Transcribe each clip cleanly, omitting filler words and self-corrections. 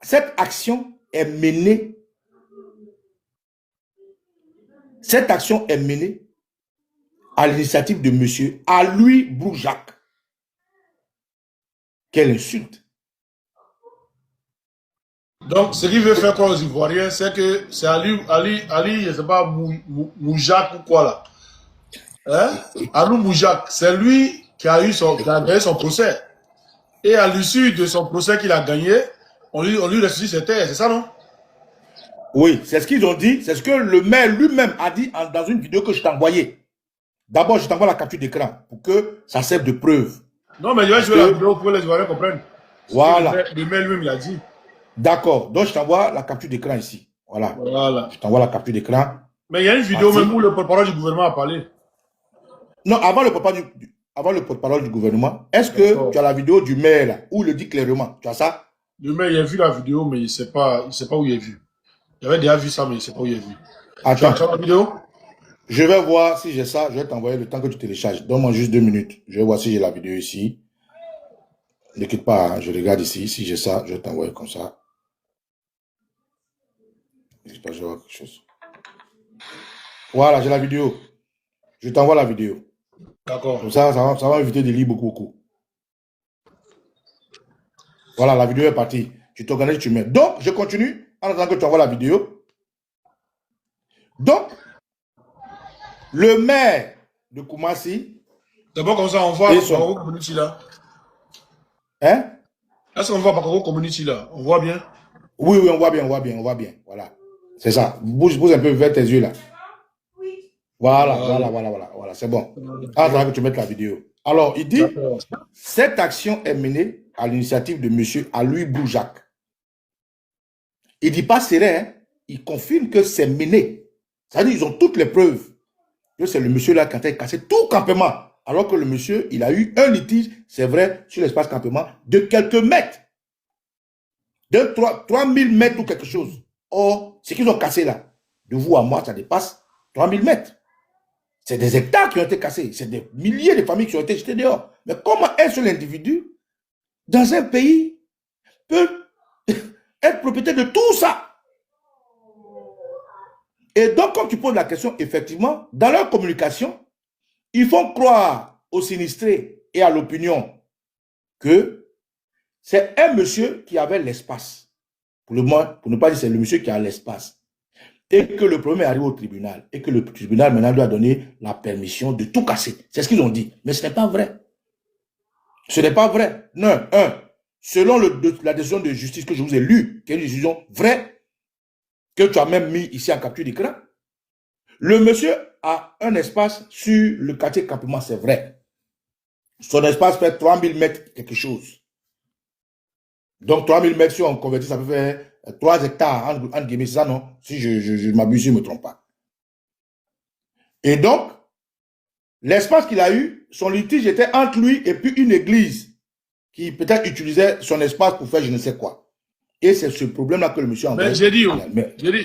Cette action est menée. Cette action est menée à l'initiative de monsieur Aloui Broujac. Quelle insulte. Donc, ce qu'il veut faire croire aux Ivoiriens, c'est que c'est Ali, je ne sais pas, Moujak ou quoi là. Hein? Alou Moujak, c'est lui qui a gagné son procès. Et à l'issue de son procès qu'il a gagné, on lui restitue ses terres, c'est ça, non? Oui, c'est ce qu'ils ont dit. C'est ce que le maire lui-même a dit dans une vidéo que je t'ai envoyée. D'abord, je t'envoie la capture d'écran pour que ça serve de preuve. Non, mais je vais jouer la vidéo pour que les Ivoiriens comprennent. Voilà. Le maire lui-même l'a dit. D'accord. Donc, je t'envoie la capture d'écran ici. Voilà. Je t'envoie la capture d'écran. Mais il y a une vidéo même où le porte-parole du gouvernement a parlé. Non, avant le porte-parole du gouvernement, est-ce que tu as la vidéo du maire là, où il le dit clairement? Tu as ça? Le maire, il a vu la vidéo, mais il ne sait pas où il a vu. Il avait déjà vu ça, mais il ne sait pas où il a vu. Attends. Tu as la vidéo? Je vais voir si j'ai ça. Je vais t'envoyer le temps que tu télécharges. Donne-moi juste 2 minutes. Je vais voir si j'ai la vidéo ici. Ne quitte pas, hein. Je regarde ici. Si j'ai ça, je vais t'envoyer comme ça. J'espère que je vais voir quelque chose. Voilà, j'ai la vidéo. Je t'envoie la vidéo. D'accord. Comme ça va éviter de lire beaucoup. Voilà, la vidéo est partie. Tu t'organises, tu mets. Donc, je continue en attendant que tu envoies la vidéo. Donc, le maire de Koumassi. D'abord, comme ça, on voit Bakoro Community là. Hein? Est-ce qu'on voit Bakoro Community là? On voit bien? Oui, on voit bien. Voilà. C'est ça. Bouge un peu vers tes yeux là. Voilà. C'est bon. Attends que tu mettes la vidéo. Alors, il dit, cette action est menée à l'initiative de monsieur Aloui Broujac. Il ne dit pas c'est hein? Il confirme que c'est mené. C'est-à-dire ils ont toutes les preuves que c'est le monsieur là qui a cassé tout campement. Alors que le monsieur, il a eu un litige, c'est vrai, sur l'espace campement, de quelques mètres. De 3000 mètres ou quelque chose. Or, ce qu'ils ont cassé là, de vous à moi, ça dépasse 3000 mètres. C'est des hectares qui ont été cassés. C'est des milliers de familles qui ont été jetées dehors. Mais comment un seul individu, dans un pays, peut être propriétaire de tout ça? Et donc, comme tu poses la question, effectivement, dans leur communication, ils font croire aux sinistrés et à l'opinion que c'est un monsieur qui avait l'espace. Pour ne pas dire c'est le monsieur qui a l'espace. Et que le problème est arrivé au tribunal. Et que le tribunal maintenant lui a donné la permission de tout casser. C'est ce qu'ils ont dit. Mais ce n'est pas vrai. Ce n'est pas vrai. Non, selon la décision de justice que je vous ai lue, qui est une décision vraie, que tu as même mis ici en capture d'écran, le monsieur a un espace sur le quartier campement, c'est vrai. Son espace fait 3000 mètres quelque chose. Donc 3000 mètres, si on convertit, ça peut faire 3 hectares, entre guillemets, c'est ça, non? Si je m'abuse, je ne me trompe pas. Et donc, l'espace qu'il a eu, son litige était entre lui et puis une église qui peut-être utilisait son espace pour faire je ne sais quoi. Et c'est ce problème-là que le monsieur a... Mais j'ai dit,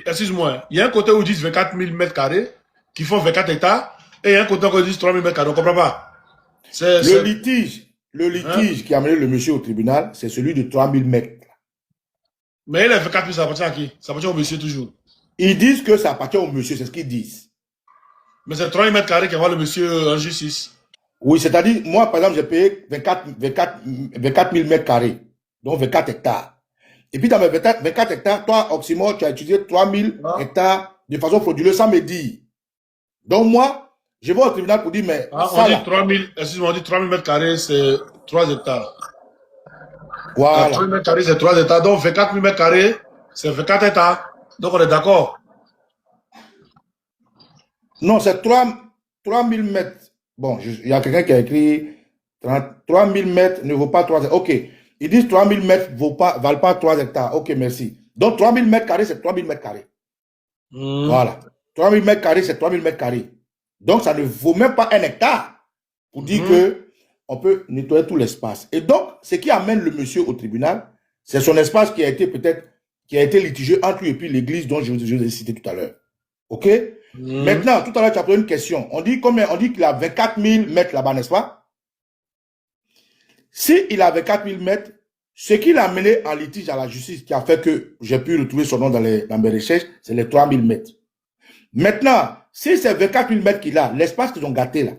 excuse-moi, il y a un côté où ils disent 24 000 mètres carrés, qui font 24 hectares, et il y a un côté où ils disent 3 000 mètres carrés, on ne comprend pas. Le litige qui a amené le monsieur au tribunal, c'est celui de 3 000 mètres. Mais les 24 000, ça appartient à qui? Ça appartient au monsieur toujours. Ils disent que ça appartient au monsieur, c'est ce qu'ils disent. Mais c'est 3 000 mètres carrés qui va le monsieur en justice. Oui, c'est-à-dire, moi, par exemple, j'ai payé 24 000 mètres carrés, donc 24 hectares. Et puis, dans mes 24 hectares, toi, Oxymore, tu as utilisé 3 000 hectares de façon frauduleuse sans me dire. Donc, moi, je vais au tribunal pour dire, mais. On dit 3 000 mètres carrés, c'est 3 hectares. Voilà. 3 000 mètres carrés, c'est 3 hectares. Donc, 24 000 mètres carrés, c'est 24 hectares. Donc, on est d'accord. Non, c'est 3 000 mètres. Bon, il y a quelqu'un qui a écrit 3 000 mètres ne vaut pas 3 hectares. Ok. Ils disent 3 000 mètres ne valent pas 3 hectares. Ok, merci. Donc, 3 000 mètres carrés, c'est 3 000 mètres carrés. Voilà. 3 000 mètres carrés, c'est 3 000 mètres carrés. Donc, ça ne vaut même pas 1 hectare pour dire que on peut nettoyer tout l'espace. Et donc, ce qui amène le monsieur au tribunal, c'est son espace qui a été litigieux entre lui et puis l'église dont je vous ai cité tout à l'heure. OK? Maintenant, tout à l'heure, tu as posé une question. On dit qu'il a 24 000 mètres là-bas, n'est-ce pas? S'il a 24 000 mètres, Ce qui l'a amené en litige à la justice, qui a fait que j'ai pu retrouver son nom dans mes recherches, c'est les 3000 mètres. Maintenant, si c'est 24 000 mètres qu'il a, l'espace qu'ils ont gâté là,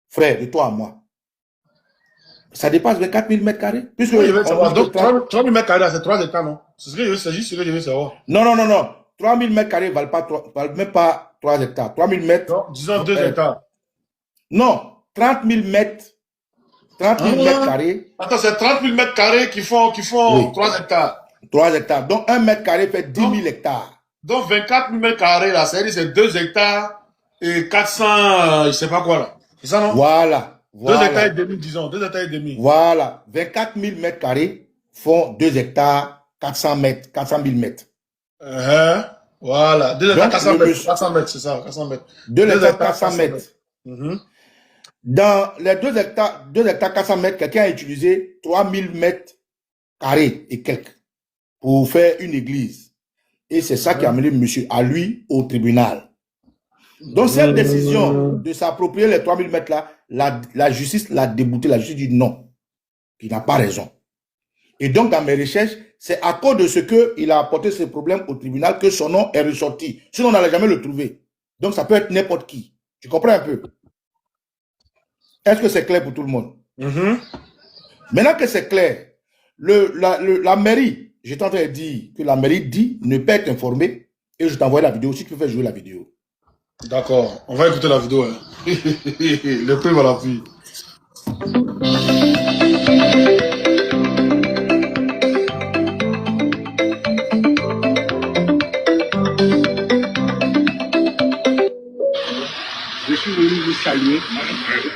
frère, de toi à moi, ça dépasse 24 000 mètres carrés. Puisque Oui, je veux savoir. Donc, 30 000 mètres carrés, c'est 3 hectares, non? C'est juste ce que je veux savoir. Non, non, non, non. 3 000 mètres carrés ne valent même pas 3 hectares. 3 000 mètres. Non, disons 2 hectares. Non, 30 000 mètres. 30 000 mètres carrés. Attends, c'est 30 000 mètres carrés qui font oui. 3 hectares. 3 hectares. Donc, 1 mètre carré fait 10 000 hectares. Donc, 24 000 mètres carrés, là, c'est 2 hectares et 400, je sais pas quoi, là. C'est ça, non? Voilà. 2 hectares et demi, disons. 2 hectares et demi. Voilà. 24 000 mètres carrés font 2 hectares, 400 mètres, 400 000 mètres. Voilà. 2 hectares, 400 mètres. 400 mètres, c'est ça, 400 mètres. 2 hectares, 400 mètres. Dans les 2 hectares, 400 mètres, quelqu'un a utilisé 3 000 mètres carrés et quelques pour faire une église. Et c'est ça qui a amené monsieur à lui au tribunal. Donc, cette décision de s'approprier les 3 000 mètres là, la justice l'a débouté. La justice dit non, qu'il n'a pas raison. Et donc, dans mes recherches, c'est à cause de ce qu'il a apporté ce problème au tribunal que son nom est ressorti. Sinon, on n'allait jamais le trouver. Donc, ça peut être n'importe qui. Tu comprends un peu? Est-ce que c'est clair pour tout le monde? Maintenant que c'est clair, la mairie, j'étais en train de dire que la mairie dit ne pas être informée et je t'envoie la vidéo. Si tu peux faire jouer la vidéo. D'accord, on va écouter la vidéo. Hein. Le prix va l'appui. Je suis venu vous saluer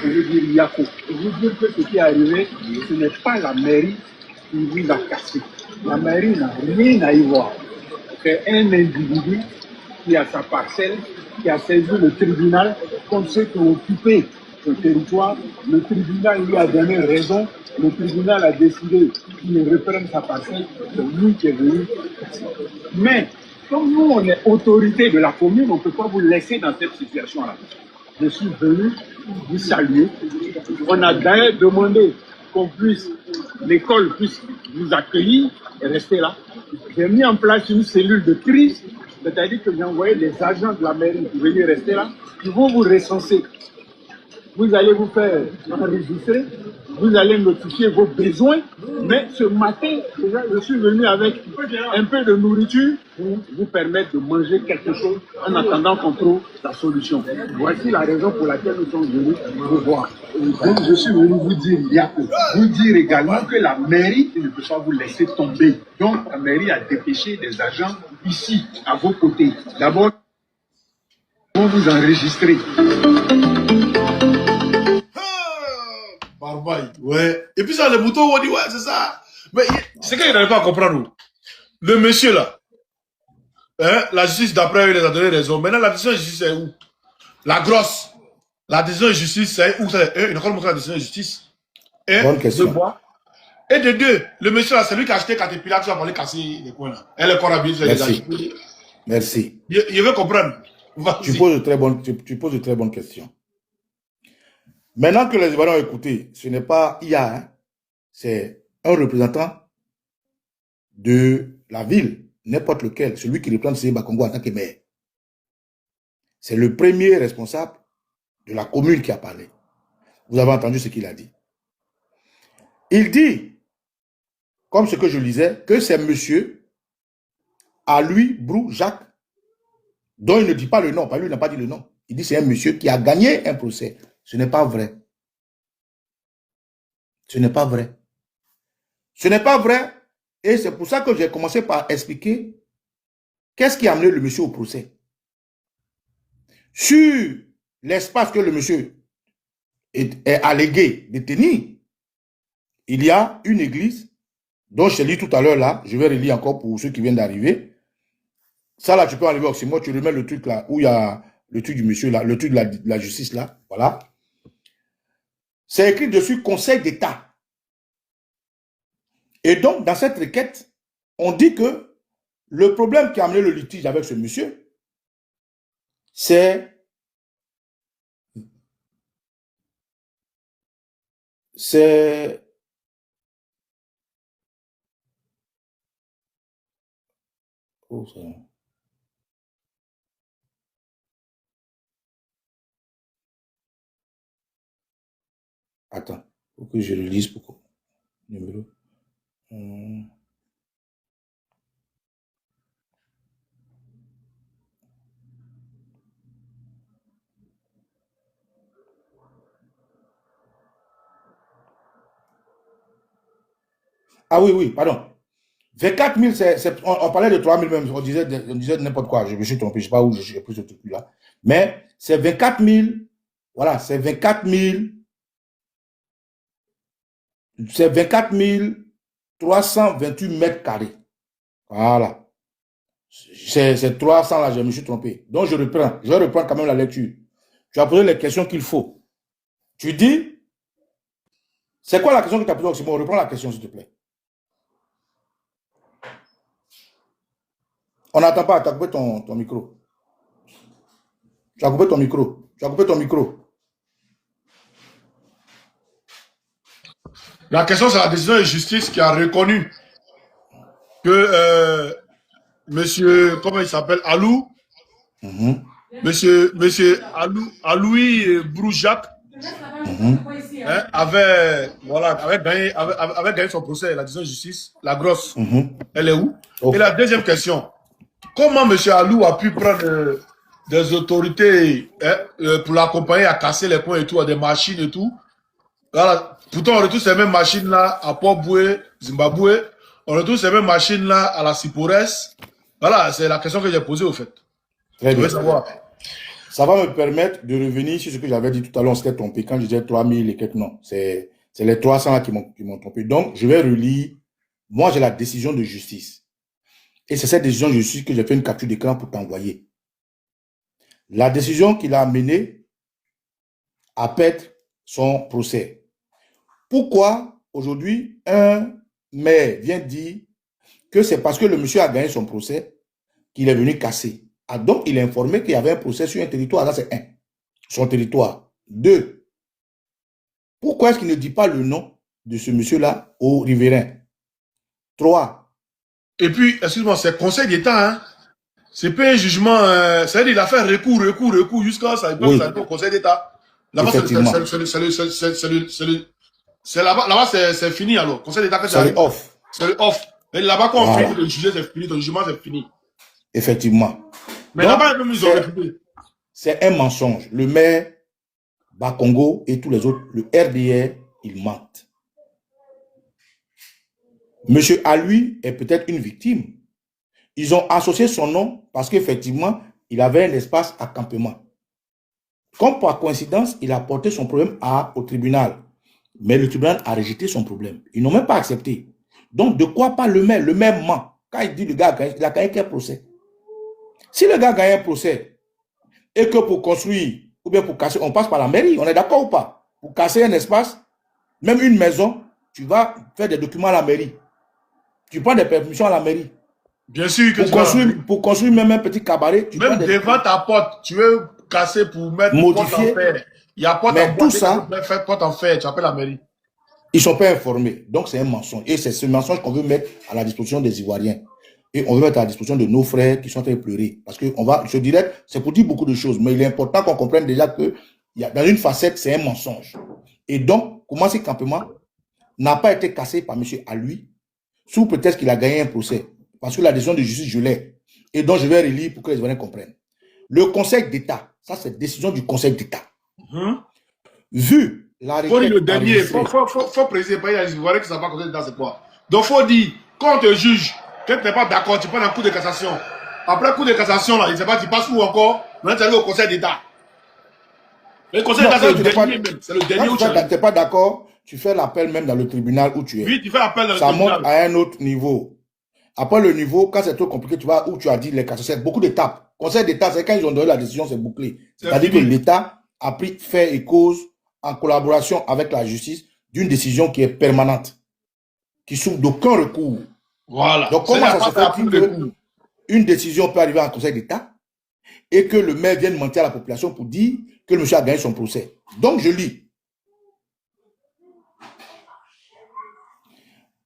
et vous dire Yako. Et vous dire que ce qui est arrivé, ce n'est pas la mairie qui vous a cassé. La mairie n'a rien à y voir. C'est un individu qui a sa parcelle, qui a saisi le tribunal comme ceux qui ont occupé ce territoire. Le tribunal lui a donné raison. Le tribunal a décidé qu'il reprenne sa parcelle. C'est lui qui est venu. Mais comme nous, on est autorité de la commune, on ne peut pas vous laisser dans cette situation-là. Je suis venu vous saluer. On a d'ailleurs demandé qu'on puisse, l'école puisse vous accueillir et rester là. J'ai mis en place une cellule de crise, c'est-à-dire que j'ai envoyé des agents de la mairie pour venir rester là, qui vont vous recenser. Vous allez vous faire enregistrer, vous allez notifier vos besoins, mais ce matin, je suis venu avec un peu de nourriture pour vous permettre de manger quelque chose en attendant qu'on trouve la solution. Voici la raison pour laquelle nous sommes venus vous voir. Donc je suis venu vous dire, Yako, vous dire également que la mairie ne peut pas vous laisser tomber. Donc la mairie a dépêché des agents ici, à vos côtés. D'abord, ils vont vous enregistrer. Barbaï, ouais. Et puis ça, les moutons, on dit, ouais, c'est ça. Mais c'est qu'il n'arrive pas à comprendre. Le monsieur là, hein, la justice d'après, il les a donné raison. Maintenant, la décision de justice, c'est où? La grosse. La décision de justice, c'est où? Il n'a pas montré la décision de justice. Bonne question. Et de deux, le monsieur là, c'est lui qui a acheté Caterpillar, tu vas aller casser les coins là. Elle est encore habillée, Merci. Merci. Je veux comprendre. Tu poses de très bonnes questions. Maintenant que les Ivoiriens ont écouté, ce n'est pas IA, hein, c'est un représentant de la ville, n'importe lequel, celui qui représente Seba Congo en tant que maire. C'est le premier responsable de la commune qui a parlé. Vous avez entendu ce qu'il a dit. Il dit, comme ce que je lisais, que c'est monsieur, à lui, Brou Jacques, dont il ne dit pas le nom, lui il n'a pas dit le nom. Il dit c'est un monsieur qui a gagné un procès. Ce n'est pas vrai. Ce n'est pas vrai. Ce n'est pas vrai. Et c'est pour ça que j'ai commencé par expliquer qu'est-ce qui a amené le monsieur au procès. Sur l'espace que le monsieur est allégué de tenir, il y a une église dont je lis tout à l'heure là, je vais relire encore pour ceux qui viennent d'arriver. Ça là, tu peux enlever aussi. Moi, tu remets le truc là où il y a le truc du monsieur là, le truc de la justice là, voilà. C'est écrit dessus Conseil d'État. Et donc, dans cette requête, on dit que le problème qui a amené le litige avec ce monsieur, c'est Oh, ça... Attends, faut que je le lise pourquoi. Numéro. Ah oui, oui, pardon. 24 000, on parlait de 3 000 même, on disait n'importe quoi, je me suis trompé, je ne sais pas où j'ai pris ce truc-là. Mais c'est 24 000, voilà, c'est 24 328 mètres carrés. Voilà. C'est 300 là, je me suis trompé. Donc je reprends quand même la lecture. Tu as posé les questions qu'il faut. Tu dis, c'est quoi la question que tu as posée, Simon? Reprends la question, s'il te plaît. On n'attend pas, tu as coupé ton micro. Tu as coupé ton micro. Tu as coupé ton micro. La question, c'est la décision de justice qui a reconnu que monsieur, comment il s'appelle, Alou, monsieur Aloui Broujac, hein, avait gagné son procès, la décision de justice, la grosse. Elle est où? Et la deuxième question, comment monsieur Alou a pu prendre des autorités pour l'accompagner à casser les points et tout, à des machines et tout? Voilà. Pourtant, on retrouve ces mêmes machines-là à Port-Boué, Zimbabwe. On retrouve ces mêmes machines-là à la Cipores. Voilà, c'est la question que j'ai posée au fait. Très bien. Savoir. Ça va me permettre de revenir sur ce que j'avais dit tout à l'heure, on s'était trompé. Quand je disais 3000 et quelques, non. C'est les 300 là qui m'ont trompé. Donc, je vais relire. Moi, j'ai la décision de justice. Et c'est cette décision de justice que j'ai fait une capture d'écran pour t'envoyer. La décision qu'il a amenée à perdre son procès. Pourquoi aujourd'hui un maire vient dire que c'est parce que le monsieur a gagné son procès qu'il est venu casser? Ah, donc il est informé qu'il y avait un procès sur un territoire. Là, c'est un. Son territoire. 2. Pourquoi est-ce qu'il ne dit pas le nom de ce monsieur-là au riverain? 3. Et puis, excuse-moi, c'est Conseil d'État, hein? C'est pas un jugement, c'est-à-dire il a fait recours jusqu'à ça arrive au Conseil d'État. Là-bas, c'est là-bas, c'est fini alors. Conseil d'État, c'est le off. C'est le off. Et là-bas, quand on finit de juger, c'est fini. Ton jugement, c'est fini. Effectivement. Mais là-bas, ils ont réfléchi. C'est un mensonge. Le maire Bakongo et tous les autres, le RDR, ils mentent. Monsieur Alui est peut-être une victime. Ils ont associé son nom parce qu'effectivement, il avait un espace à campement. Comme par coïncidence, il a porté son problème au tribunal. Mais le tribunal a rejeté son problème. Ils n'ont même pas accepté. Donc, de quoi parle le maire? Le maire ment. Quand il dit le gars il a gagné quel procès? Si le gars gagne un procès et que pour construire ou bien pour casser, on passe par la mairie, on est d'accord ou pas? Pour casser un espace, même une maison, tu vas faire des documents à la mairie. Tu prends des permissions à la mairie. Bien sûr que pour construire même un petit cabaret, tu même devant ta porte, tu veux casser pour mettre modifier. Il y a porte mais en tout ça, porte en fer, tu appelles la mairie. Ils ne sont pas informés. Donc, c'est un mensonge. Et c'est ce mensonge qu'on veut mettre à la disposition des Ivoiriens. Et on veut mettre à la disposition de nos frères qui sont en train de pleurer. Parce que je dirais, c'est pour dire beaucoup de choses. Mais il est important qu'on comprenne déjà que dans une facette, c'est un mensonge. Et donc, comment ce campement n'a pas été cassé par M. Alui, sous prétexte qu'il a gagné un procès. Parce que la décision de justice, je l'ai. Et donc, je vais relire pour que les Ivoiriens comprennent. Le Conseil d'État, ça c'est décision du Conseil d'État. Vu la requête le dernier, il faut préciser, il y a les Ivoiriens qui ne savent pas Conseil d'État, c'est quoi. Donc, il faut dire, quand on te juge, que tu n'es pas d'accord, tu prends un coup de cassation. Après le coup de cassation, là, il ne sait pas, tu passes où encore. Maintenant, tu es allé au Conseil d'État. Le Conseil d'État, c'est le dernier même. C'est le dernier où tu n'es pas d'accord, tu fais l'appel même dans le tribunal où tu es. Oui, tu fais l'appel dans le tribunal. Ça monte à un autre niveau. Après le niveau, quand c'est trop compliqué, tu vas où tu as dit les cassations. C'est beaucoup d'étapes. Conseil d'État, c'est quand ils ont donné la décision, c'est bouclé. C'est-à-dire que l'État a pris fait et cause en collaboration avec la justice d'une décision qui est permanente, qui souffre d'aucun recours. Voilà. Donc, comment ça se fait qu'une décision peut arriver en Conseil d'État et que le maire vienne mentir à la population pour dire que le monsieur a gagné son procès? Donc, je lis.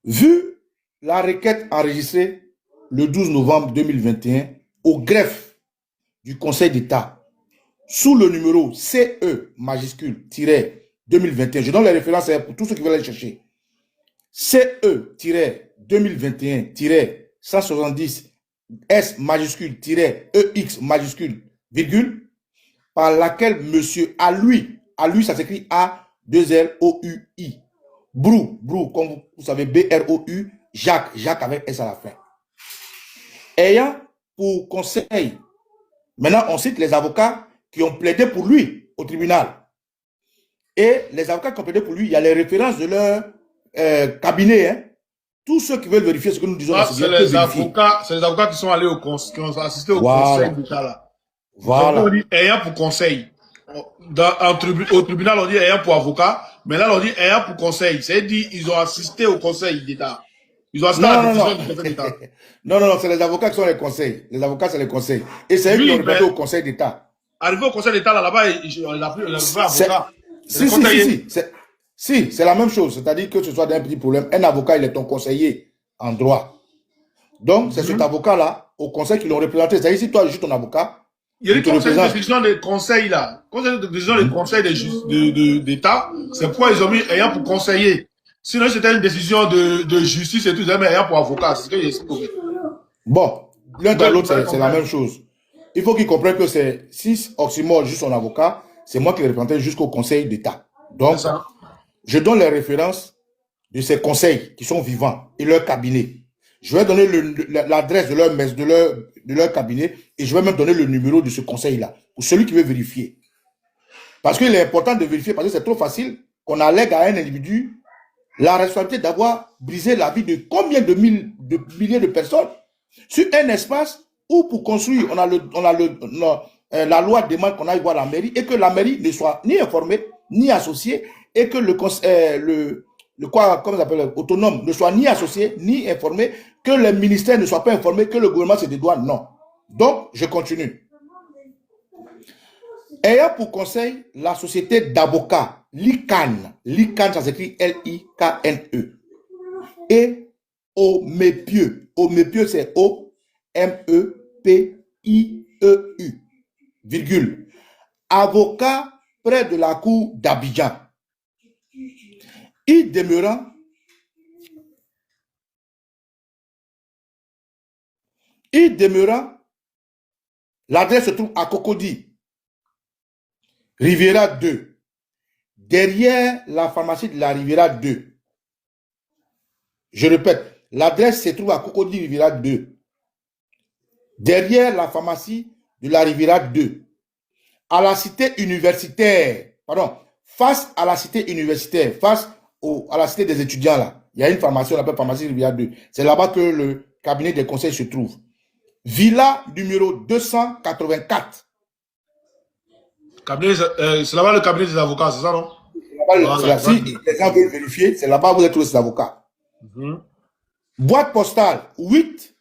Vu la requête enregistrée le 12 novembre 2021 au greffe du Conseil d'État sous le numéro CE majuscule 2021. Je donne les références pour tous ceux qui veulent les chercher. CE 2021 170 S majuscule EX majuscule virgule par laquelle monsieur à lui ça s'écrit A2LOUI Brou, comme vous savez, BROU, Jacques avec S à la fin. Ayant pour conseil, maintenant on cite les avocats qui ont plaidé pour lui au tribunal. Et les avocats qui ont plaidé pour lui, il y a les références de leur cabinet. Hein. Tous ceux qui veulent vérifier ce que nous disons, c'est les avocats qui sont allés qui ont assisté au conseil d'État là. Voilà. Donc, on dit ayant pour conseil. Au tribunal, on dit ayant pour avocat, mais là, on dit ayant pour conseil. C'est-à-dire ils ont assisté au conseil d'État. Ils ont assisté à la décision du conseil d'État. Non, c'est les avocats qui sont les conseils. Les avocats, c'est les conseils. Et c'est eux qui ont répété au conseil d'État. Arrivé au conseil d'État, là-bas, il a pris avocat. Si, c'est la même chose. C'est-à-dire que ce soit d'un petit problème, un avocat, il est ton conseiller en droit. Donc, c'est cet avocat-là, au conseil, qui l'ont représenté. C'est-à-dire, si toi, je suis ton avocat, il y a une décision des conseils là. Quand il y a une décision des conseils d'État, c'est pourquoi ils ont mis ayant pour conseiller. Sinon, c'était une décision de justice et tout, ils ont mis ayant pour avocat. C'est ce que j'explique. Bon, l'un dans l'autre, c'est la même chose. Il faut qu'ils comprennent que c'est, si Oxymore juste son avocat, c'est moi qui le représentais jusqu'au conseil d'État. Donc, je donne les références de ces conseils qui sont vivants et leur cabinet. Je vais donner l'adresse de leur cabinet et je vais même donner le numéro de ce conseil-là pour celui qui veut vérifier. Parce qu'il est important de vérifier parce que c'est trop facile qu'on allègue à un individu la responsabilité d'avoir brisé la vie de combien de milliers de personnes sur un espace où pour construire, la loi demande qu'on aille voir la mairie et que la mairie ne soit ni informée, ni associée et que autonome ne soit ni associé, ni informé, que les ministères ne soient pas informés, que le gouvernement se dédouane. Non. Donc, je continue. Ayant pour conseil la société d'avocats, l'ICAN, ça s'écrit L-I-K-N-E, et Omepieux, c'est O-M-E-P-I-E-U, virgule, avocat près de la cour d'Abidjan. Il demeurant l'adresse se trouve à Cocody, Riviera 2, derrière la pharmacie de la Riviera 2. Je répète, l'adresse se trouve à Cocody, Riviera 2, derrière la pharmacie de la Riviera 2, à la cité universitaire, face à la cité universitaire, face à la cité des étudiants là. Il y a une pharmacie, on l'appelle pharmacie Riviera 2. C'est là-bas que le cabinet des conseils se trouve. Villa numéro 284. C'est là-bas le cabinet des avocats, c'est ça, non? Si les gens veulent vérifier, c'est là-bas où vous êtes tous les avocats. Boîte postale 8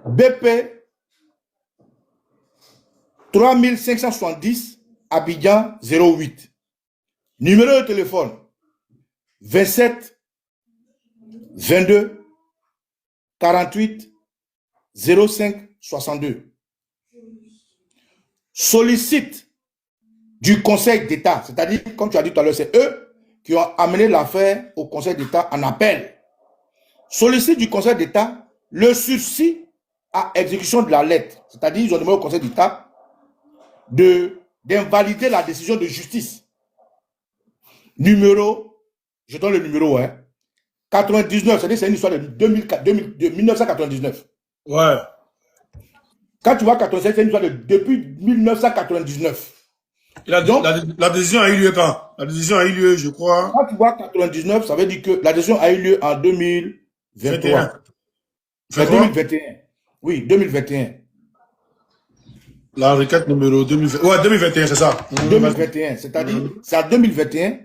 BP 3570 Abidjan 08. Numéro de téléphone 27 22 48 05 62. Sollicite du Conseil d'État, c'est-à-dire, comme tu as dit tout à l'heure, c'est eux qui ont amené l'affaire au Conseil d'État en appel. Sollicite du Conseil d'État le sursis à exécution de la lettre, c'est-à-dire, ils ont demandé au Conseil d'État d'invalider la décision de justice. Numéro, je donne le numéro, 99, c'est-à-dire c'est une histoire de 1999. Ouais. Quand tu vois 87, c'est une histoire depuis 1999. La décision a eu lieu quand? La décision a eu lieu, je crois. Quand tu vois 99, ça veut dire que la décision a eu lieu en 2023. 2021. Oui, 2021. La requête numéro 2021. Ouais, 2021, c'est ça. 2021, c'est-à-dire, c'est en 2021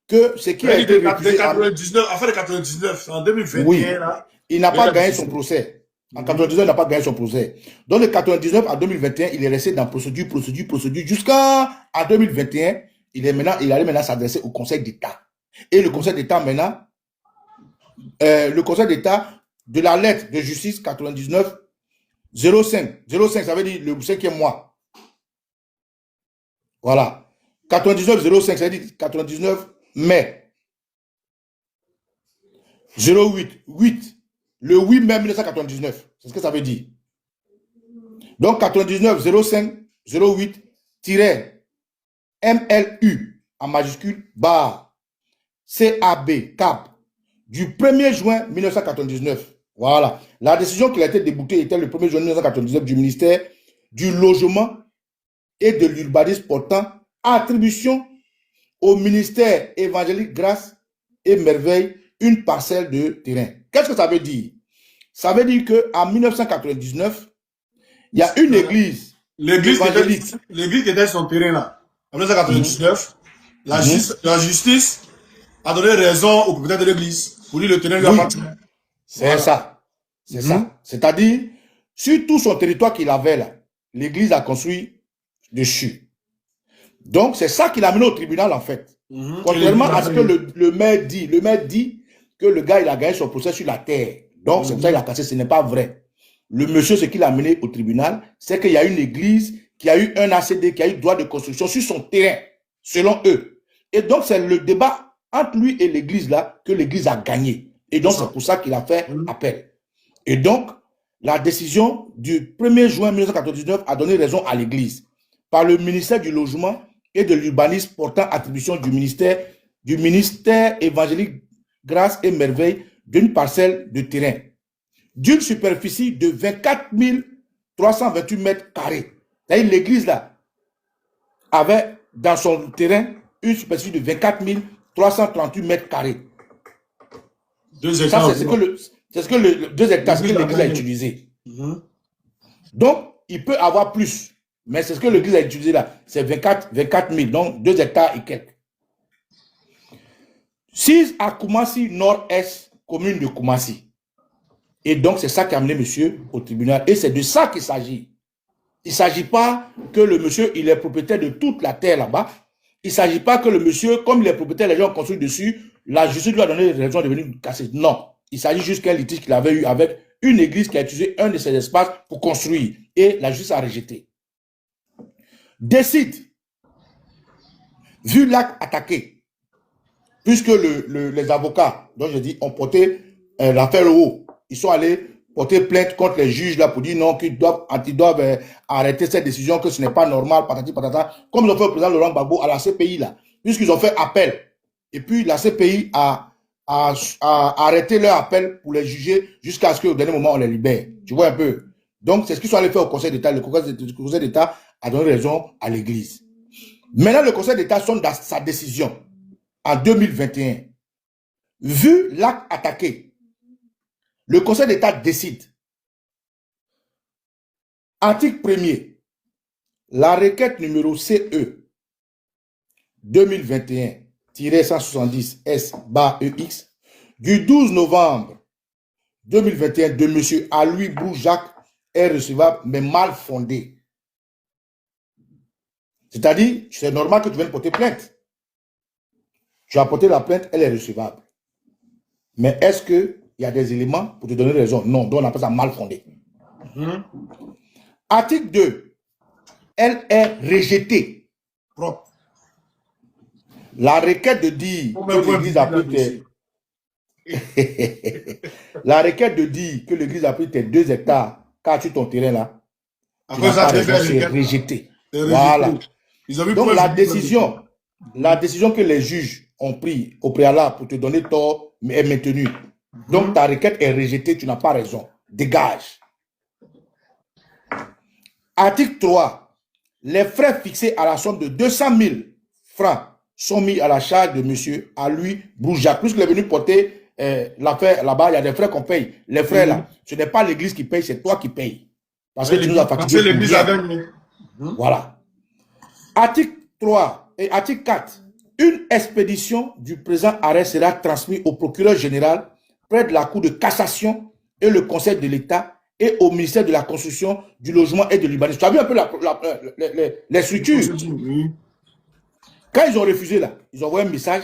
que ce qui a été récusé. 99, afin de 99, c'est en 2021. Oui, là, il n'a pas gagné son procès. En 99, il n'a pas gagné son procès. Donc, de 99 à 2021, il est resté dans procédure jusqu'à 2021. Il allait maintenant s'adresser au Conseil d'État. Et le Conseil d'État maintenant, de la lettre de justice 99 05. 05, ça veut dire le 5e mois. Voilà. 99 05, ça veut dire 99 mai. 08. 8. Le 8 mai 1999. C'est ce que ça veut dire. Donc 99 05 08 MLU en majuscule bar CAB CAB du 1er juin 1999. Voilà. La décision qui a été déboutée était le 1er juin 1999 du ministère du Logement et de l'Urbanisme portant attribution au ministère évangélique Grâce et Merveille une parcelle de terrain. Qu'est-ce que ça veut dire? Ça veut dire qu'en 1999, il y a une église évangélique. L'église qui était sur son terrain là, en 1999, la justice a donné raison au propriétaire de l'église pour lui le terrain lui appartient. C'est voilà. Ça. C'est ça. C'est-à-dire, sur tout son territoire qu'il avait là, l'église a construit dessus. Donc, c'est ça qu'il a mené au tribunal, en fait. Contrairement à ce que le maire dit. Le maire dit que le gars, il a gagné son procès sur la terre. Donc, c'est pour ça qu'il a cassé. Ce n'est pas vrai. Le monsieur, ce qu'il a mené au tribunal, c'est qu'il y a une église qui a eu un ACD, qui a eu droit de construction sur son terrain, selon eux. Et donc, c'est le débat entre lui et l'église là que l'église a gagné. Et donc, c'est pour ça qu'il a fait appel. Et donc, la décision du 1er juin 1999 a donné raison à l'église par le ministère du Logement et de l'Urbanisme portant attribution du ministère évangélique Grâce et Merveille d'une parcelle de terrain d'une superficie de 24 328 mètres carrés. L'église là avait dans son terrain une superficie de 24 338 mètres carrés. 2 hectares. Ça, c'est ce que le 2 hectares, c'est ce que l'église a utilisé. Donc, il peut avoir plus. Mais c'est ce que l'église a utilisé là. C'est 24 000, donc 2 hectares et quelques. 6 à Koumassi, nord-est, commune de Koumassi. Et donc, c'est ça qui a amené monsieur au tribunal. Et c'est de ça qu'il s'agit. Il ne s'agit pas que le monsieur, il est propriétaire de toute la terre là-bas. Il ne s'agit pas que le monsieur, comme il est propriétaire, les gens ont construit dessus, la justice lui a donné raison de venir casser. Non. Il s'agit juste qu'un litige qu'il avait eu avec une église qui a utilisé un de ses espaces pour construire. Et la justice a rejeté. Décide, vu l'acte attaqué, puisque les avocats, dont je dis, ont porté l'affaire au haut, ils sont allés porter plainte contre les juges là pour dire non, qu'ils doivent arrêter cette décision, que ce n'est pas normal, patati patata, comme ils ont fait au président Laurent Gbagbo à la CPI là, puisqu'ils ont fait appel. Et puis la CPI a arrêté leur appel pour les juger jusqu'à ce qu'au dernier moment on les libère. Tu vois un peu. Donc c'est ce qu'ils sont allés faire au Conseil d'État. Le Conseil d'État a donné raison à l'Église. Maintenant le Conseil d'État sonne dans sa décision en 2021. Vu l'acte attaqué, le Conseil d'État décide. Article 1er. La requête numéro CE 2021-170 S/EX du 12 novembre 2021 de M. Aloui Broujac est recevable mais mal fondée. C'est-à-dire, c'est normal que tu viennes porter plainte. Tu as porté la plainte, elle est recevable. Mais est-ce qu'il y a des éléments pour te donner raison? Non, donc on appelle ça mal fondé. Article 2. Elle est rejetée. Propre. La requête de dire que l'Église a pris tes... La requête de dire que l'Église a pris tes 2 hectares car tu ton terrain là, c'est rejeté. Voilà. Donc la décision que les juges ont pris au préalable pour te donner tort est maintenue. Donc ta requête est rejetée, tu n'as pas raison. Dégage. Article 3. Les frais fixés à la somme de 200 000 francs sont mis à la charge de M. Aloui Broujac. Puisqu'il est venu porter l'affaire là-bas, il y a des frais qu'on paye. Les frais là, ce n'est pas l'église qui paye, c'est toi qui payes. Parce que tu nous as fatigué. L'église a gagné. Voilà. Article 3 et article 4. Une expédition du présent arrêt sera transmise au procureur général près de la Cour de cassation et le Conseil de l'État et au ministère de la Construction, du Logement et de l'Urbanisme. Tu as vu un peu les structures. Quand ils ont refusé là, ils ont envoyé un message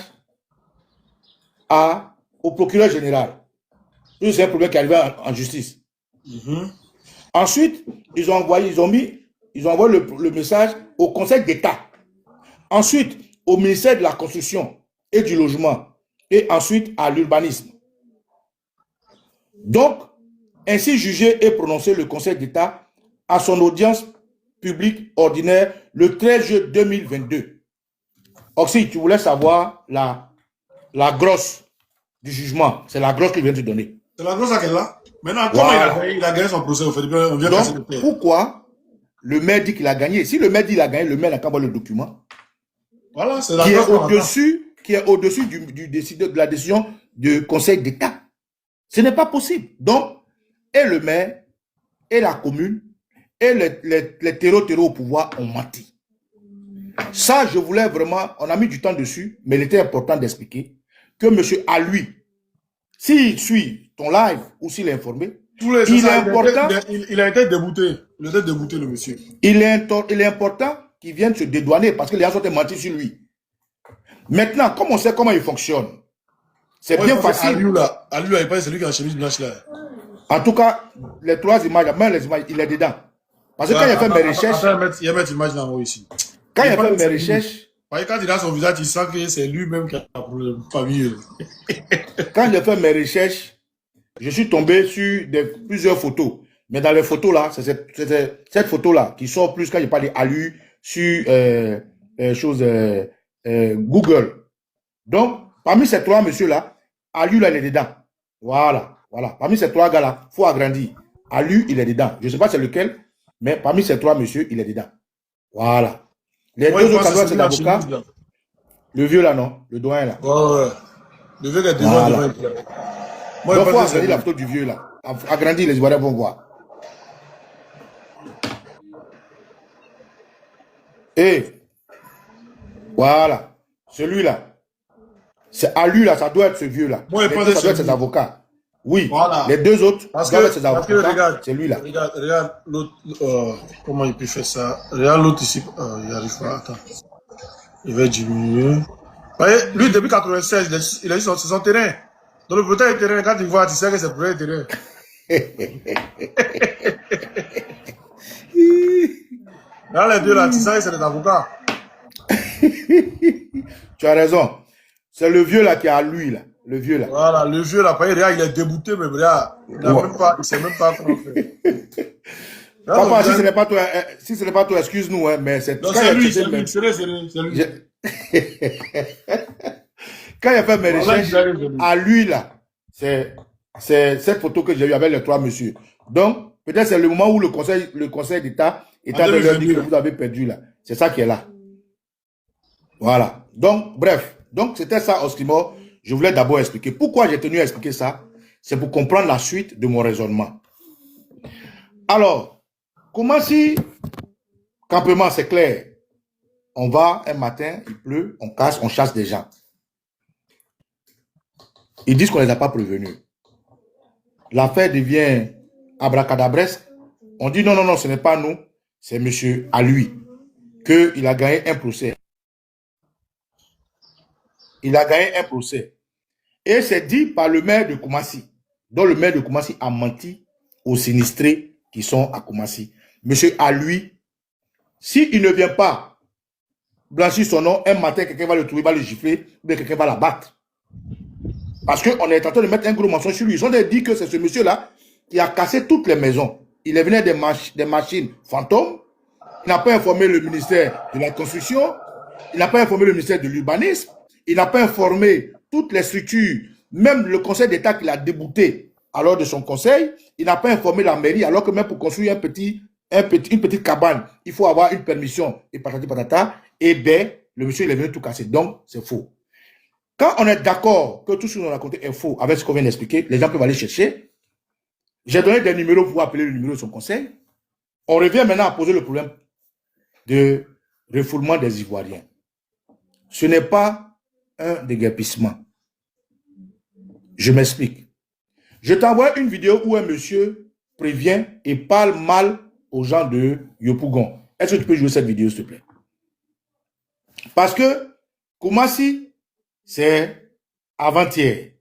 au procureur général. C'est un problème qui est arrivé en justice. Ensuite, ils ont envoyé le message au Conseil d'État. Ensuite, au ministère de la Construction et du Logement. Et ensuite, à l'urbanisme. Donc, ainsi jugé et prononcé le Conseil d'État à son audience publique ordinaire le 13 juillet 2022. Oxy, tu voulais savoir la grosse du jugement. C'est la grosse qu'il vient de donner. C'est la grosse qu'elle a. Maintenant, comment il a gagné son procès au fait? On vient casser le terre. Pourquoi le maire dit qu'il a gagné? Si le maire dit qu'il a gagné, le maire n'a qu'à voir le document. Voilà, c'est la qui grosse est au-dessus du décideur de la décision du Conseil d'État. Ce n'est pas possible. Donc, et le maire, et la commune, et les terreaux au pouvoir ont menti. Ça, je voulais vraiment, on a mis du temps dessus, mais il était important d'expliquer que monsieur à lui, s'il suit ton live ou s'il est informé, il a été débouté. Il a été débouté, le monsieur. Il est important qu'il vienne se dédouaner parce que les gens sont mentis sur lui. Maintenant, comme on sait comment il fonctionne, c'est bien facile. À lui, c'est lui qui a la chemise blanche là. En tout cas, les trois images, même les images, il est dedans. Parce que quand il a fait mes recherches. Il y a mes images là, moi ici. Quand il a fait mes recherches. Quand il a son visage, il sent que c'est lui-même qui a un problème famille. Quand j'ai fait mes recherches, je suis tombé sur plusieurs photos. Mais dans les photos là, c'est cette photo là qui sort plus quand il parle à lui sur Google. Donc, parmi ces trois messieurs là, à lui là, il est dedans. Voilà. Parmi ces trois gars là, il faut agrandir. À lui, il est dedans. Je ne sais pas c'est lequel, mais parmi ces trois messieurs, il est dedans. Voilà. Les deux autres cadres, c'est l'avocat. Le vieux là, non? Le doyen là. Ouais. Le vieux qui est devant. Donc, il faut agrandir la photo du vieux là. Agrandir, les Ivoiriens vont voir. Et voilà. Celui-là. C'est à lui là, ça doit être ce vieux là. Moi, ça doit être ses avocats. Oui. Voilà. Les deux autres doivent être ses avocats. Regarde, c'est lui là. Regarde l'autre. Comment il peut faire ça? Regarde l'autre ici. Il arrive pas. Attends. Il va diminuer. Vous voyez, lui, depuis 96, il a eu son terrain. Donc, le protège du terrain, quand il voit, tu sais que c'est pour le terrain. Dans les deux là, tu sais que c'est des avocats. Tu as raison. C'est le vieux là qui a lui là. Le vieux là. Voilà, le vieux là, regarde, il est débouté, mais regarde, il ne sait même pas comment faire. Papa, si ce n'est pas toi, excuse-nous, hein, mais c'est. Non, c'est lui. Quand il a fait mes recherches, à lui là, c'est cette photo que j'ai eue avec les trois messieurs. Donc, peut-être c'est le moment où le conseil d'État est en train de leur dire que vous avez perdu là. C'est ça qui est là. Voilà. Donc, bref. Donc, c'était ça, Oskimo. Je voulais d'abord expliquer. Pourquoi j'ai tenu à expliquer ça? C'est pour comprendre la suite de mon raisonnement. Alors, comment si, campement, c'est clair, on va un matin, il pleut, on casse, on chasse des gens. Ils disent qu'on ne les a pas prévenus. L'affaire devient abracadabresque. On dit non, ce n'est pas nous, c'est monsieur à lui, qu'il a gagné un procès. Il a gagné un procès. Et c'est dit par le maire de Koumassi, dont le maire de Koumassi a menti aux sinistrés qui sont à Koumassi. Monsieur à lui, s'il ne vient pas blanchir son nom, un matin, quelqu'un va le trouver, va le gifler, ou bien quelqu'un va la battre. Parce qu'on est en train de mettre un gros mensonge sur lui. Ils ont dit que c'est ce monsieur-là qui a cassé toutes les maisons. Il est venu des machines fantômes. Il n'a pas informé le ministère de la Construction. Il n'a pas informé le ministère de l'Urbanisme. Il n'a pas informé toutes les structures, même le Conseil d'État qu'il a débouté alors de son conseil. Il n'a pas informé la mairie, alors que même pour construire une petite cabane, il faut avoir une permission et patati patata. Et bien, le monsieur, il est venu tout casser. Donc, c'est faux. Quand on est d'accord que tout ce qu'on a raconté est faux avec ce qu'on vient d'expliquer, les gens peuvent aller chercher. J'ai donné des numéros pour appeler le numéro de son conseil. On revient maintenant à poser le problème de refoulement des Ivoiriens. Ce n'est pas un déguerpissement. Je m'explique. Je t'envoie une vidéo où un monsieur prévient et parle mal aux gens de Yopougon. Est-ce que tu peux jouer cette vidéo, s'il te plaît? Parce que Koumassi, c'est avant-hier.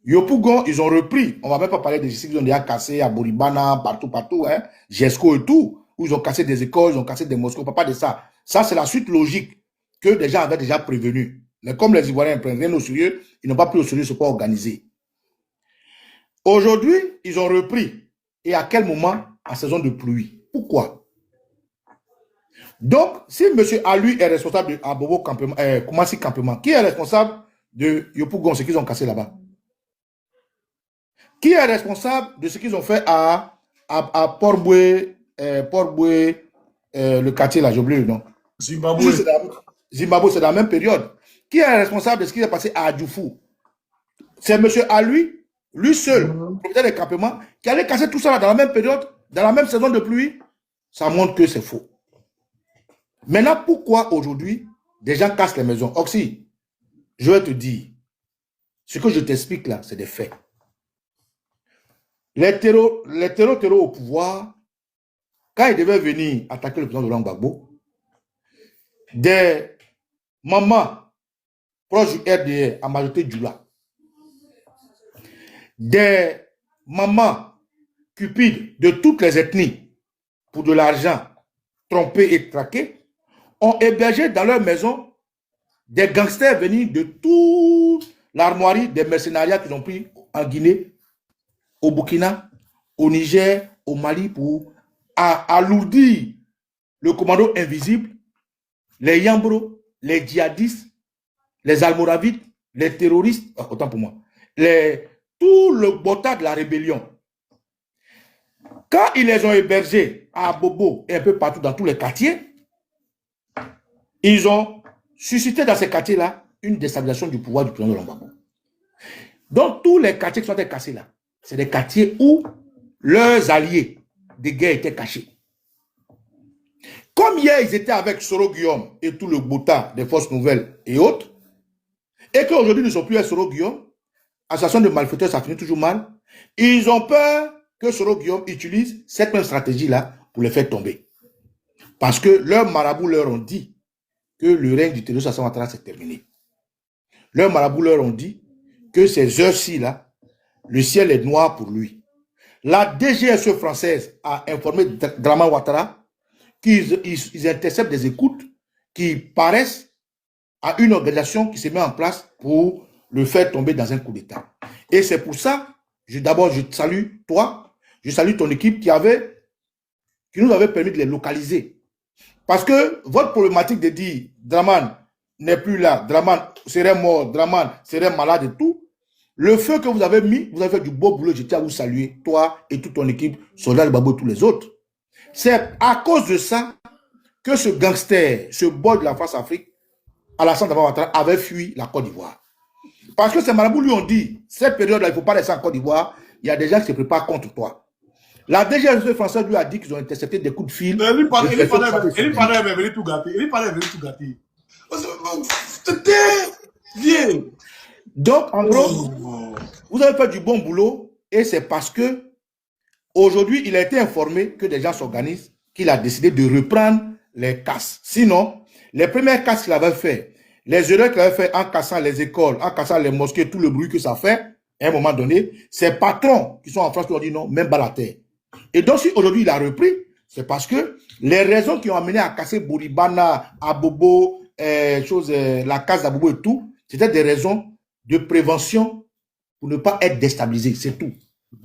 Yopougon, ils ont repris. On ne va même pas parler des sites qu'ils ont déjà cassés à Boribana, partout, hein, Jesco et tout, où ils ont cassé des écoles, ils ont cassé des mosquées. On ne parle pas de ça. Ça, c'est la suite logique que des gens avaient déjà prévenu. Mais comme les Ivoiriens ne prennent rien au sérieux, ils n'ont pas pris au sérieux ce pas organisé. Aujourd'hui, ils ont repris. Et à quel moment? En saison de pluie. Pourquoi? Donc, si M. Alui est responsable de Abobo Campement, Koumassi Campement, qui est responsable de Yopougon, ce qu'ils ont cassé là-bas? Qui est responsable de ce qu'ils ont fait à Port-Boué, le quartier là, j'ai oublié le nom. Zimbabwe. Zimbabwe, c'est dans la même période. Qui est responsable de ce qui s'est passé à Adjoufou? C'est M. Alui, lui seul, propriétaire des campements, qui allait casser tout ça là, dans la même période, dans la même saison de pluie. Ça montre que c'est faux. Maintenant, pourquoi aujourd'hui, des gens cassent les maisons? Oxy, je vais te dire, ce que je t'explique là, c'est des faits. Les terreaux au pouvoir, quand ils devaient venir attaquer le président de Laurent Gbagbo, des mamans proches du RDR, en majorité Djoula, des mamans cupides de toutes les ethnies pour de l'argent, trompés et traqués, ont hébergé dans leur maison des gangsters venus de toute l'armoirie des mercenariats qu'ils ont pris en Guinée, au Burkina, au Niger, au Mali, pour alourdir le commando invisible, les Yambro, les djihadistes, les Almoravides, les terroristes, autant pour moi, tout le botta de la rébellion. Quand ils les ont hébergés à Bobo et un peu partout dans tous les quartiers, ils ont suscité dans ces quartiers-là une déstabilisation du pouvoir du président de Gbagbo. Donc, tous les quartiers qui sont cassés là, c'est des quartiers où leurs alliés de guerre étaient cachés. Comme hier, ils étaient avec Soro Guillaume et tout le botta des forces nouvelles et autres, et qu'aujourd'hui, ils ne sont plus avec Soro Guillaume, association de malfaiteurs, ça finit toujours mal, ils ont peur que Soro Guillaume utilise cette même stratégie-là pour les faire tomber. Parce que leurs marabouts leur ont dit que le règne du terrorisme Alassane Ouattara s'est terminé. Leurs marabouts leur ont dit que ces heures-ci, là, le ciel est noir pour lui. La DGSE française a informé Dramane Ouattara qu'ils interceptent des écoutes qui paraissent à une organisation qui se met en place pour le faire tomber dans un coup d'État. Et c'est pour ça, d'abord, je salue toi, je salue ton équipe qui nous avait permis de les localiser. Parce que votre problématique de dire Dramane n'est plus là, Dramane serait mort, Dramane serait malade et tout, le feu que vous avez mis, vous avez fait du beau boulot, je tiens à vous saluer, toi et toute ton équipe, Soldat de Gbagbo et tous les autres. C'est à cause de ça que ce gangster, ce boy de la France-Afrique, Alassane Ouattara, avait fui la Côte d'Ivoire. Parce que ces marabouts lui ont dit, cette période-là, il ne faut pas laisser en Côte d'Ivoire, il y a des gens qui se préparent contre toi. La DGSE française lui a dit qu'ils ont intercepté des coups de fil. Il parlait venir tout gâter. Viens. Donc, en gros, vous avez fait du bon boulot et c'est parce que aujourd'hui, il a été informé que des gens s'organisent, qu'il a décidé de reprendre les casses. Sinon, les premières casses qu'il avait fait, les erreurs qu'il avait fait en cassant les écoles, en cassant les mosquées, tout le bruit que ça fait, à un moment donné, ces patrons qui sont en France qui ont dit non, même pas la terre. Et donc, si aujourd'hui il a repris, c'est parce que les raisons qui ont amené à casser Boribana, Abobo, la case d'Abobo et tout, c'était des raisons de prévention pour ne pas être déstabilisé, c'est tout.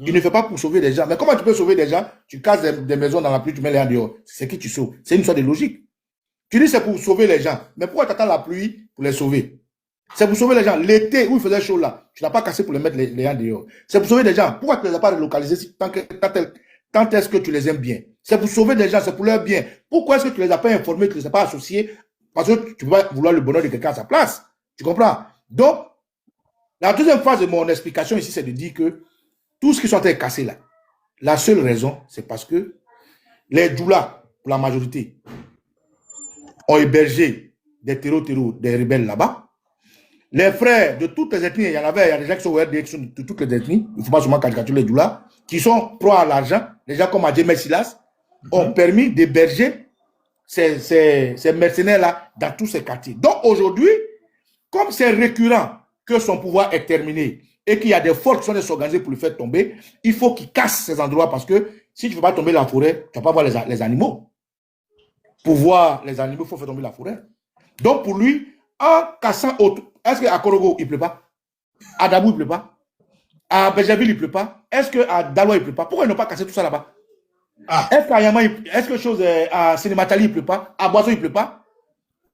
Il ne fait pas pour sauver des gens. Mais comment tu peux sauver des gens? Tu casses des maisons dans la pluie, tu mets les gens dehors. C'est qui tu sauves? C'est une histoire de logique. Tu dis c'est pour sauver les gens. Mais pourquoi tu attends la pluie pour les sauver? C'est pour sauver les gens. L'été où il faisait chaud là, tu n'as pas cassé pour les mettre les gens dehors. C'est pour sauver des gens. Pourquoi tu ne les as pas relocalisés quand est-ce que tu les aimes bien? C'est pour sauver des gens, c'est pour leur bien. Pourquoi est-ce que tu ne les as pas informés, tu ne les as pas associés? Parce que tu peux pas vouloir le bonheur de quelqu'un à sa place. Tu comprends? Donc, la deuxième phase de mon explication ici, c'est de dire que tout ce qui sont en train de casser là, la seule raison, c'est parce que les Djoula, pour la majorité, ont hébergé des des rebelles là-bas. Les frères de toutes les ethnies, il y a des gens qui sont ouverts de toutes les ethnies, il ne faut pas seulement caricaturer les Djoula, qui sont pro à l'argent, des gens comme Adjemé Silas, ont permis d'héberger ces mercenaires-là dans tous ces quartiers. Donc aujourd'hui, comme c'est récurrent que son pouvoir est terminé, et qu'il y a des forces qui sont organisées pour le faire tomber, il faut qu'il casse ces endroits parce que si tu ne veux pas tomber la forêt, tu ne vas pas voir les animaux. Pour voir les animaux, il faut faire tomber la forêt. Donc pour lui, en cassant autour, est-ce qu'à Korogo, il ne pleut pas? À Dabou, il ne pleut pas? À Béjaville, il ne pleut pas? Est-ce qu'à Daloa, il ne pleut pas? Pourquoi ils n'ont pas cassé tout ça là-bas? Est-ce qu'à Yama, est-ce que chose à Cinématali, il ne pleut pas? À Boisson, il ne pleut pas?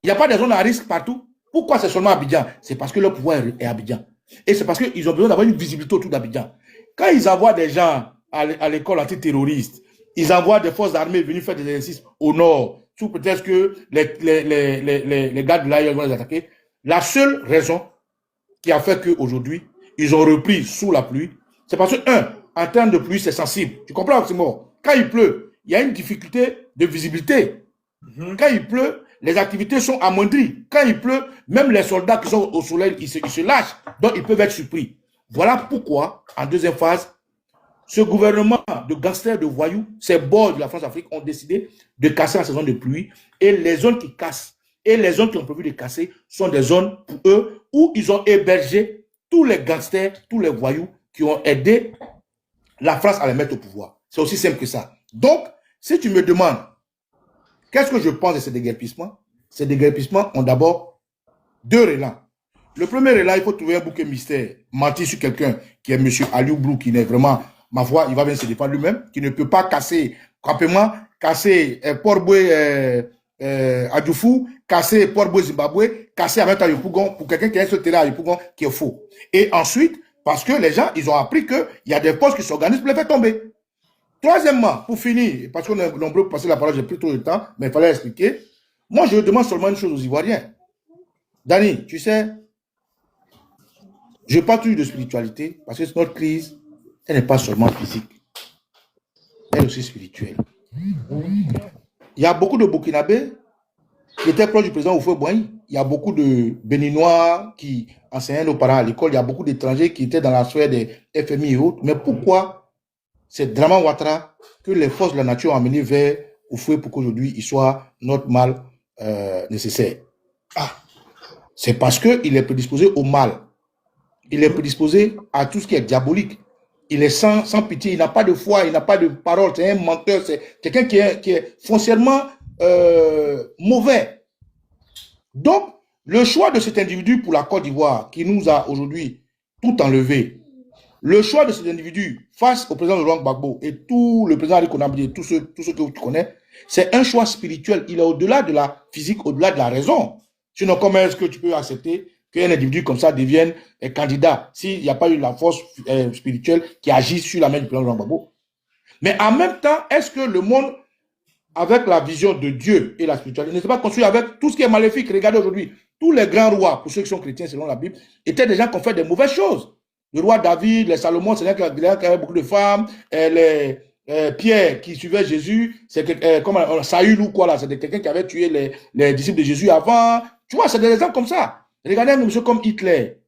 Il n'y a pas de zones à risque partout? Pourquoi c'est seulement Abidjan? C'est parce que le pouvoir est Abidjan. Et c'est parce qu'ils ont besoin d'avoir une visibilité autour d'Abidjan. Quand ils envoient des gens à l'école antiterroriste, ils envoient des forces armées venir faire des exercices au nord, sous prétexte que les gars de l'AIA vont les attaquer. La seule raison qui a fait qu'aujourd'hui, ils ont repris sous la pluie, c'est parce que, en termes de pluie, c'est sensible. Tu comprends, Oxymore? Quand il pleut, il y a une difficulté de visibilité. Quand il pleut, les activités sont amoindries. Quand il pleut, même les soldats qui sont au soleil, ils se lâchent. Donc, ils peuvent être surpris. Voilà pourquoi, en deuxième phase, ce gouvernement de gangsters, de voyous, ces bords de la France-Afrique ont décidé de casser en saison de pluie. Et les zones qui cassent et les zones qui ont prévu de casser sont des zones, pour eux, où ils ont hébergé tous les gangsters, tous les voyous qui ont aidé la France à les mettre au pouvoir. C'est aussi simple que ça. Donc, si tu me demandes, qu'est-ce que je pense de ces déguerpissements? Ces déguerpissements ont d'abord deux relents. Le premier relent, il faut trouver un bouquet mystère, mentir sur quelqu'un qui est M. Aliou Blou, qui n'est vraiment, ma foi, il va bien se défendre lui-même, qui ne peut pas casser, campement, casser Port-Boué Adjoufou, casser Port-Boué Zimbabwe, casser Ahmed Ayopougon, pour quelqu'un qui est sur le terrain à Ayopougon, qui est faux. Et ensuite, parce que les gens, ils ont appris qu'il y a des postes qui s'organisent pour les faire tomber. Troisièmement, pour finir, parce qu'on est nombreux pour passer la parole, j'ai plus trop de temps, mais il fallait expliquer. Moi, je demande seulement une chose aux Ivoiriens. Dani, tu sais, je parle toujours de spiritualité, parce que notre crise, elle n'est pas seulement physique, elle est aussi spirituelle. Il y a beaucoup de Burkinabés qui étaient proches du président Houphouët-Boigny. Il y a beaucoup de Béninois qui enseignaient nos parents à l'école. Il y a beaucoup d'étrangers qui étaient dans la sphère des FMI et autres. Mais pourquoi c'est Draman Ouattara que les forces de la nature ont amené vers Houphouët pour qu'aujourd'hui il soit notre mal nécessaire? C'est parce qu'il est prédisposé au mal. Il est prédisposé à tout ce qui est diabolique. Il est sans pitié, il n'a pas de foi, il n'a pas de parole, c'est un menteur, c'est quelqu'un qui est foncièrement mauvais. Donc, le choix de cet individu pour la Côte d'Ivoire, qui nous a aujourd'hui tout enlevé, le choix de cet individu face au président Laurent Gbagbo et tout le président Ali Konambi, tous ceux que tu connais, c'est un choix spirituel. Il est au-delà de la physique, au-delà de la raison. Sinon, comment est-ce que tu peux accepter qu'un individu comme ça devienne candidat s'il n'y a pas eu la force spirituelle qui agit sur la main du président Laurent Gbagbo? Mais en même temps, est-ce que le monde, avec la vision de Dieu et la spiritualité, ne s'est pas construit avec tout ce qui est maléfique? Regardez aujourd'hui, tous les grands rois, pour ceux qui sont chrétiens selon la Bible, étaient des gens qui ont fait des mauvaises choses. Le roi David, les Salomon, c'est des gens qui avaient beaucoup de femmes, Pierre qui suivait Jésus, c'est comme Saül ou quoi là, c'est quelqu'un qui avait tué les disciples de Jésus avant. Tu vois, c'est des exemples comme ça. Regardez un monsieur comme Hitler,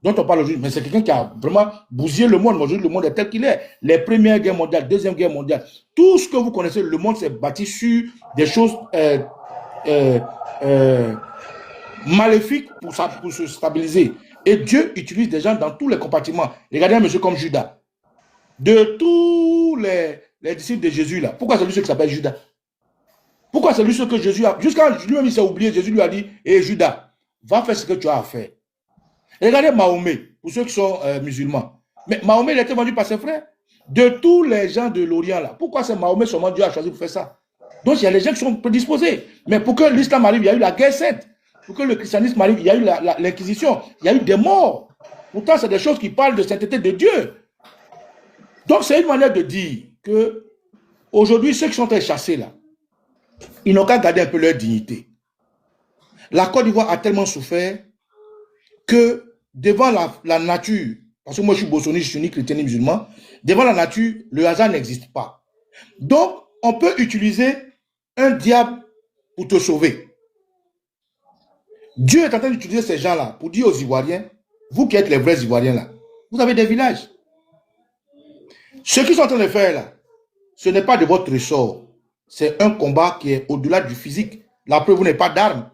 dont on parle aujourd'hui, mais c'est quelqu'un qui a vraiment bousillé le monde. Aujourd'hui, le monde est tel qu'il est. Les premières guerres mondiales, deuxième guerre mondiale, tout ce que vous connaissez, le monde s'est bâti sur des choses maléfiques pour se stabiliser. Et Dieu utilise des gens dans tous les compartiments. Regardez un monsieur comme Judas. De tous les disciples de Jésus, là, pourquoi c'est lui qui s'appelle Judas? Pourquoi c'est lui ce que Jésus a... Jusqu'à lui-même, il s'est oublié, Jésus lui a dit, hé Judas, va faire ce que tu as à faire. Regardez Mahomet, pour ceux qui sont musulmans. Mais Mahomet, il a été vendu par ses frères. De tous les gens de l'Orient, là, pourquoi c'est Mahomet seulement Dieu a choisi pour faire ça? Donc, il y a des gens qui sont prédisposés. Mais pour que l'islam arrive, il y a eu la guerre sainte. Pour que le christianisme arrive, il y a eu l'inquisition. Il y a eu des morts. Pourtant, c'est des choses qui parlent de sainteté de Dieu. Donc, c'est une manière de dire que aujourd'hui, ceux qui sont chassés là, ils n'ont qu'à garder un peu leur dignité. La Côte d'Ivoire a tellement souffert que devant la nature, parce que moi je suis bossoniste, je suis ni chrétien ni musulman, devant la nature, le hasard n'existe pas. Donc, on peut utiliser un diable pour te sauver. Dieu est en train d'utiliser ces gens-là pour dire aux Ivoiriens, vous qui êtes les vrais Ivoiriens là, vous avez des villages. Ce qu'ils sont en train de faire là, ce n'est pas de votre ressort. C'est un combat qui est au-delà du physique. La preuve, vous n'avez pas d'armes.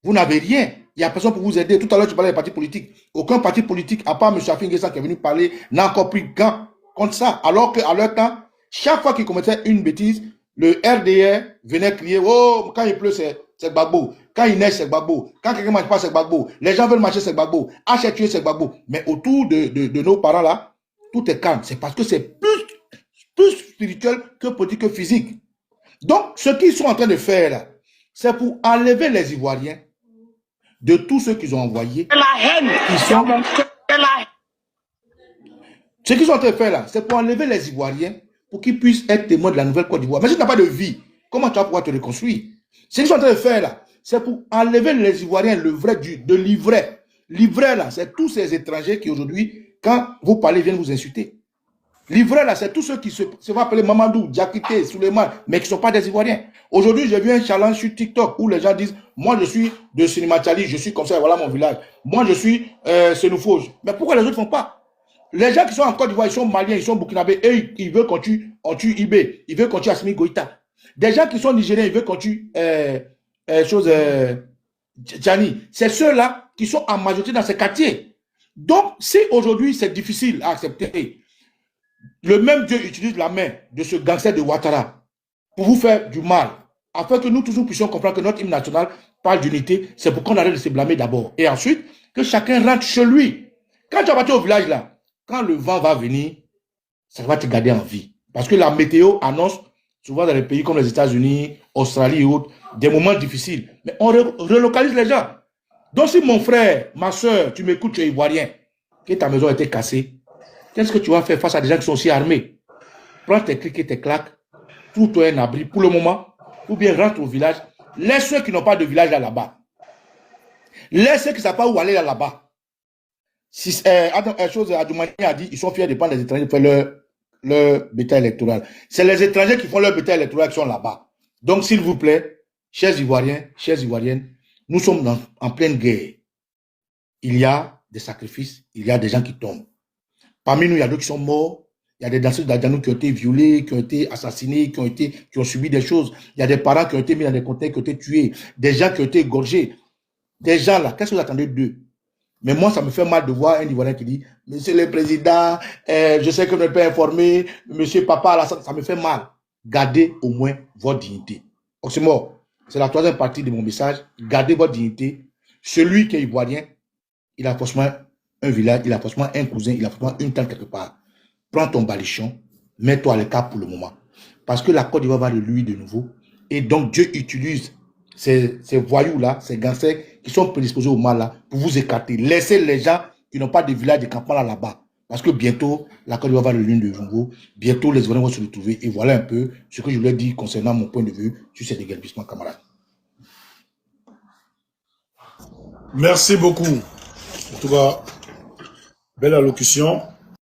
Vous n'avez rien. Il n'y a personne pour vous aider. Tout à l'heure, tu parlais des partis politiques. Aucun parti politique, à part M. Afin Guessan qui est venu parler, n'a encore pris gant contre ça. Alors qu'à leur temps, chaque fois qu'ils commettaient une bêtise, le RDR venait crier, oh, quand il pleut, c'est Gbagbo. Quand il neige, c'est Gbagbo. Quand quelqu'un ne mange pas, c'est Gbagbo. Les gens veulent marcher, c'est Gbagbo. Acheter, tuer, c'est Gbagbo. Mais autour de nos parents là, tout est calme. C'est parce que c'est plus spirituel que politique, que physique. Donc, ce qu'ils sont en train de faire là, c'est pour enlever les Ivoiriens de tous ceux qu'ils ont envoyés. La haine. Ce qu'ils sont en train de faire là, c'est pour enlever les Ivoiriens pour qu'ils puissent être témoins de la nouvelle Côte d'Ivoire. Mais si tu n'as pas de vie, comment tu vas pouvoir te reconstruire? Ce qu'ils sont en train de faire là, c'est pour enlever les Ivoiriens, le vrai de l'ivraie. L'ivraie là, c'est tous ces étrangers qui aujourd'hui, quand vous parlez, viennent vous insulter. L'ivraie là, c'est tous ceux qui se vont appeler Mamadou, Diakité, Souleymane, mais qui ne sont pas des Ivoiriens. Aujourd'hui, j'ai vu un challenge sur TikTok où les gens disent, moi je suis de Sinimatali, je suis comme ça, voilà mon village. Moi je suis Sénoufouge. Mais pourquoi les autres ne font pas? Les gens qui sont en Côte d'Ivoire, ils sont maliens, ils sont burkinabés, et ils veulent qu'on tue Ibé, ils veulent qu'on tue Assimi Goïta. Des gens qui sont nigériens, ils veulent qu'on tue Djani. C'est ceux-là qui sont en majorité dans ces quartiers. Donc, si aujourd'hui c'est difficile à accepter, le même Dieu utilise la main de ce gangster de Ouattara pour vous faire du mal, afin que nous tous puissions comprendre que notre hymne national parle d'unité, c'est pour qu'on arrête de se blâmer d'abord. Et ensuite, que chacun rentre chez lui. Quand tu vas partir au village là, quand le vent va venir, ça va te garder en vie. Parce que la météo annonce, souvent dans les pays comme les États-Unis, Australie et autres, des moments difficiles. Mais on relocalise les gens. Donc si mon frère, ma soeur, tu m'écoutes, tu es ivoirien, que ta maison a été cassée, qu'est-ce que tu vas faire face à des gens qui sont aussi armés? Prends tes clics et tes claques, trouve-toi un abri pour le moment, ou bien rentre au village. Laisse ceux qui n'ont pas de village là-bas. Laisse ceux qui ne savent pas où aller là-bas. Si, chose Adoumani a dit, ils sont fiers de prendre les étrangers pour faire leur bétail électoral. C'est les étrangers qui font leur bétail électoral qui sont là-bas. Donc, s'il vous plaît, chers Ivoiriens, chères Ivoiriennes, nous sommes en pleine guerre. Il y a des sacrifices, il y a des gens qui tombent. Parmi nous, il y a d'autres qui sont morts. Il y a des danseuses d'Adjanou qui ont été violées, qui ont été assassinés, qui ont subi des choses. Il y a des parents qui ont été mis dans des conteneurs, qui ont été tués. Des gens qui ont été égorgés. Des gens là, qu'est-ce que vous attendez d'eux? Mais moi, ça me fait mal de voir un Ivoirien qui dit, Monsieur le Président, je sais que vous n'êtes pas informé, Monsieur Papa Alassane, ça me fait mal. Gardez au moins votre dignité. Oh, c'est mort. C'est la troisième partie de mon message. Gardez votre dignité. Celui qui est Ivoirien, il a forcément un village, il a forcément un cousin, il a forcément une tante quelque part. Prends ton balichon, mets-toi à l'écart pour le moment. Parce que la Côte d'Ivoire va de lui de nouveau. Et donc, Dieu utilise ces voyous-là, ces gangsters qui sont prédisposés au mal là, pour vous écarter. Laissez les gens qui n'ont pas de village de campagne là-bas. Parce que bientôt, la Côte d'Ivoire va de l'une de nouveau. Bientôt, les Ivoiriens vont se retrouver. Et voilà un peu ce que je voulais dire concernant mon point de vue sur ces déguerpissements, camarades. Merci beaucoup. En tout cas, belle allocution.